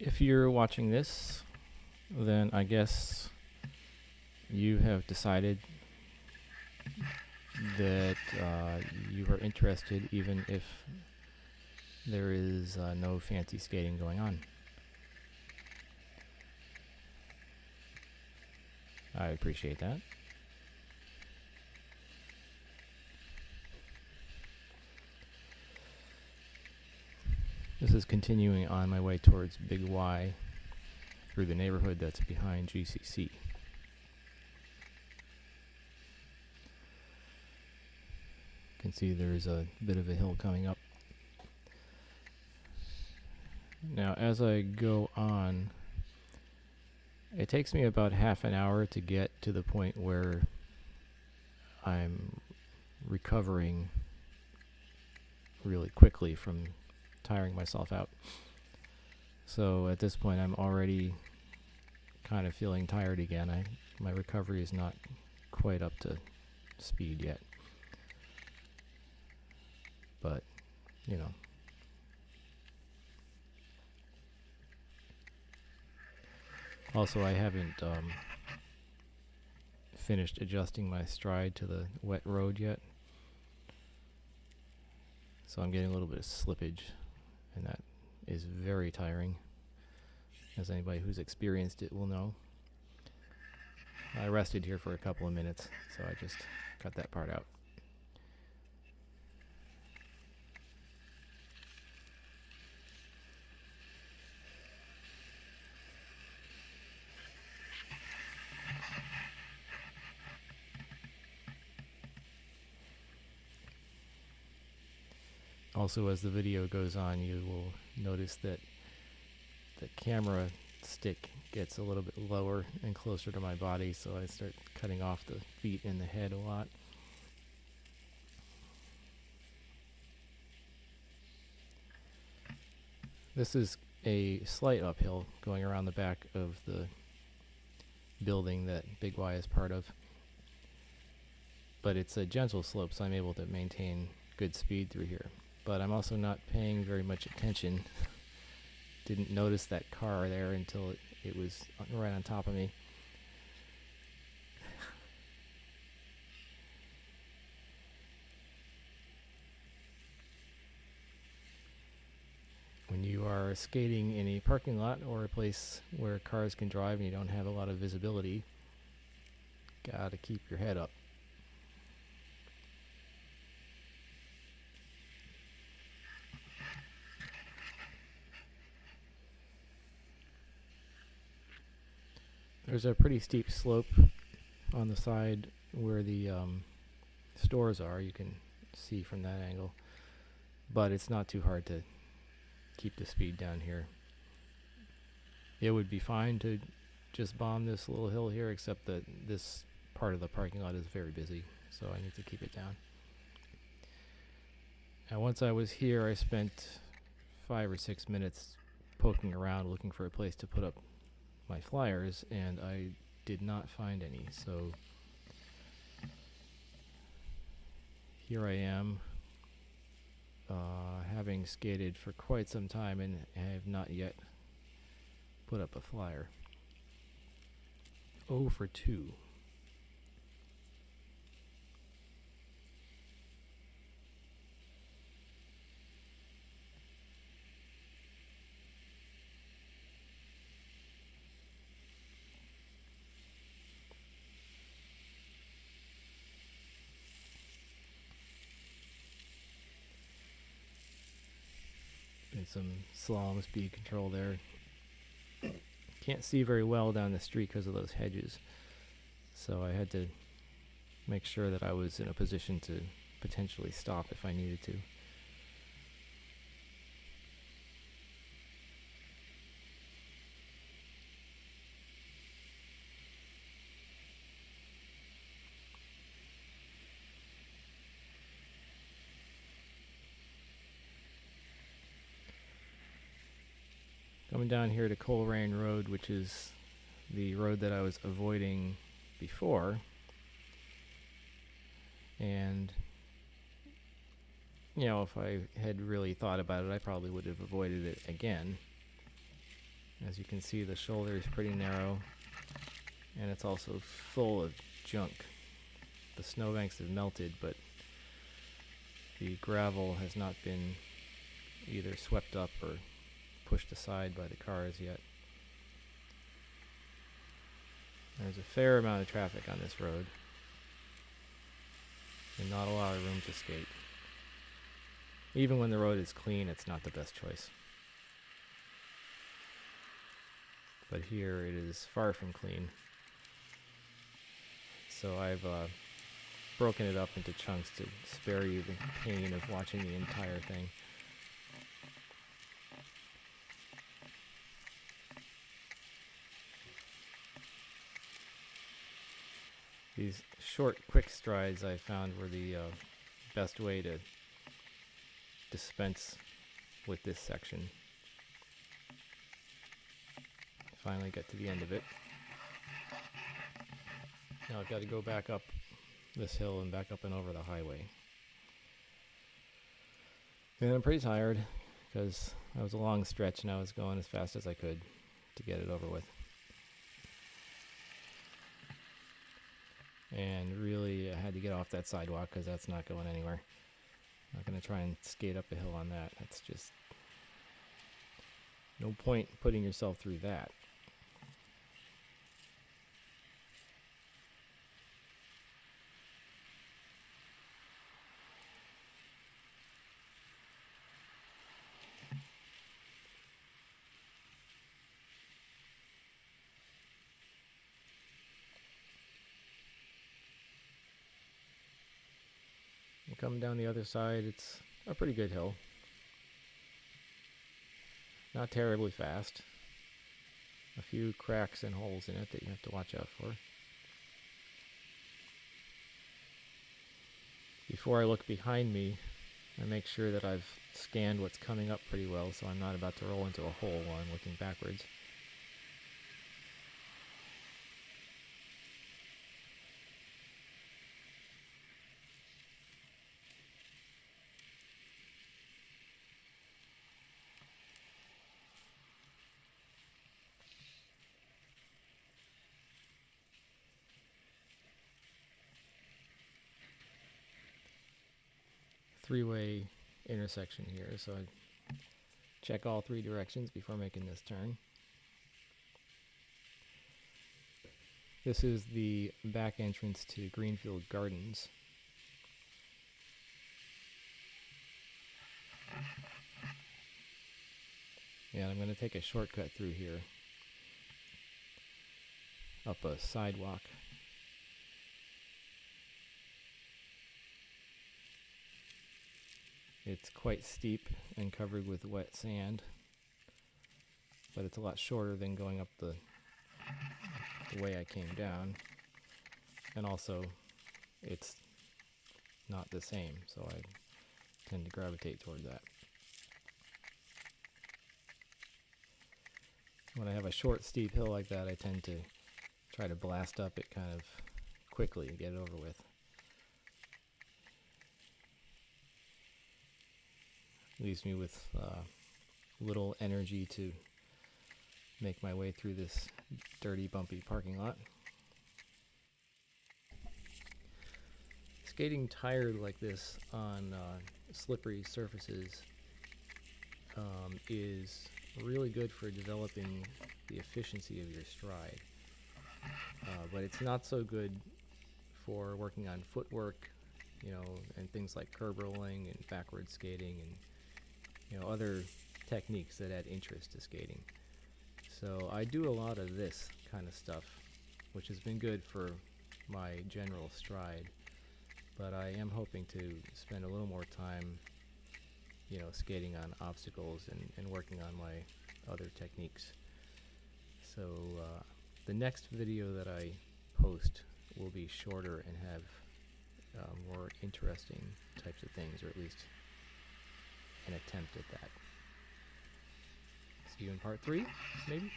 If you're watching this, then I guess you have decided that you are interested even if there is no fancy skating going on. I appreciate that. This is continuing on my way towards Big Y through the neighborhood that's behind GCC. You can see there's a bit of a hill coming up. Now, as I go on, it takes me about half an hour to get to the point where I'm recovering really quickly from tiring myself out. So at this point, I'm already kind of feeling tired again. My recovery is not quite up to speed yet. But, you know. Also, I haven't finished adjusting my stride to the wet road yet. So I'm getting a little bit of slippage, and that is very tiring, as anybody who's experienced it will know. I rested here for a couple of minutes, so I just cut that part out. Also, as the video goes on, you will notice that the camera stick gets a little bit lower and closer to my body, so I start cutting off the feet and the head a lot. This is a slight uphill going around the back of the building that Big Y is part of, but it's a gentle slope, so I'm able to maintain good speed through here. But I'm also not paying very much attention. Didn't notice that car there until it was right on top of me. When you are skating in a parking lot or a place where cars can drive and you don't have a lot of visibility, gotta keep your head up. There's a pretty steep slope on the side where the stores are. You can see from that angle, but it's not too hard to keep the speed down here. It would be fine to just bomb this little hill here, except that this part of the parking lot is very busy, so I need to keep it down. Now, once I was here, I spent 5 or 6 minutes poking around looking for a place to put up my flyers, and I did not find any. So here I am, having skated for quite some time, and I have not yet put up a flyer. 0 for 2. And some slalom speed control there. Can't see very well down the street because of those hedges, so I had to make sure that I was in a position to potentially stop if I needed to. Coming down here to Coleraine Road, which is the road that I was avoiding before. And, you know, if I had really thought about it, I probably would have avoided it again. As you can see, the shoulder is pretty narrow, and it's also full of junk. The snowbanks have melted, but the gravel has not been either swept up or pushed aside by the cars yet. There's a fair amount of traffic on this road, and not a lot of room to skate. Even when the road is clean, it's not the best choice. But here it is far from clean. So I've broken it up into chunks to spare you the pain of watching the entire thing. These short, quick strides I found were the best way to dispense with this section. Finally get to the end of it. Now I've got to go back up this hill and back up and over the highway. And I'm pretty tired because that was a long stretch and I was going as fast as I could to get it over with. And really I had to get off that sidewalk because that's not going anywhere. I'm not going to try and skate up a hill on that. That's just no point putting yourself through that. Coming down the other side, it's a pretty good hill. Not terribly fast. A few cracks and holes in it that you have to watch out for. Before I look behind me, I make sure that I've scanned what's coming up pretty well, so I'm not about to roll into a hole while I'm looking backwards. Three-way intersection here, so I check all three directions before making this turn. This is the back entrance to Greenfield Gardens. Yeah, I'm going to take a shortcut through here, up a sidewalk. It's quite steep and covered with wet sand, but it's a lot shorter than going up the way I came down. And also, it's not the same, so I tend to gravitate toward that. When I have a short, steep hill like that, I tend to try to blast up it kind of quickly and get it over with. Leaves me with little energy to make my way through this dirty, bumpy parking lot. Skating tired like this on slippery surfaces is really good for developing the efficiency of your stride. But it's not so good for working on footwork, and things like curb rolling and backward skating and other techniques that add interest to skating. So I do a lot of this kind of stuff, which has been good for my general stride, but I am hoping to spend a little more time, skating on obstacles and working on my other techniques. So the next video that I post will be shorter and have more interesting types of things, or at least an attempt at that. See you in part 3, maybe?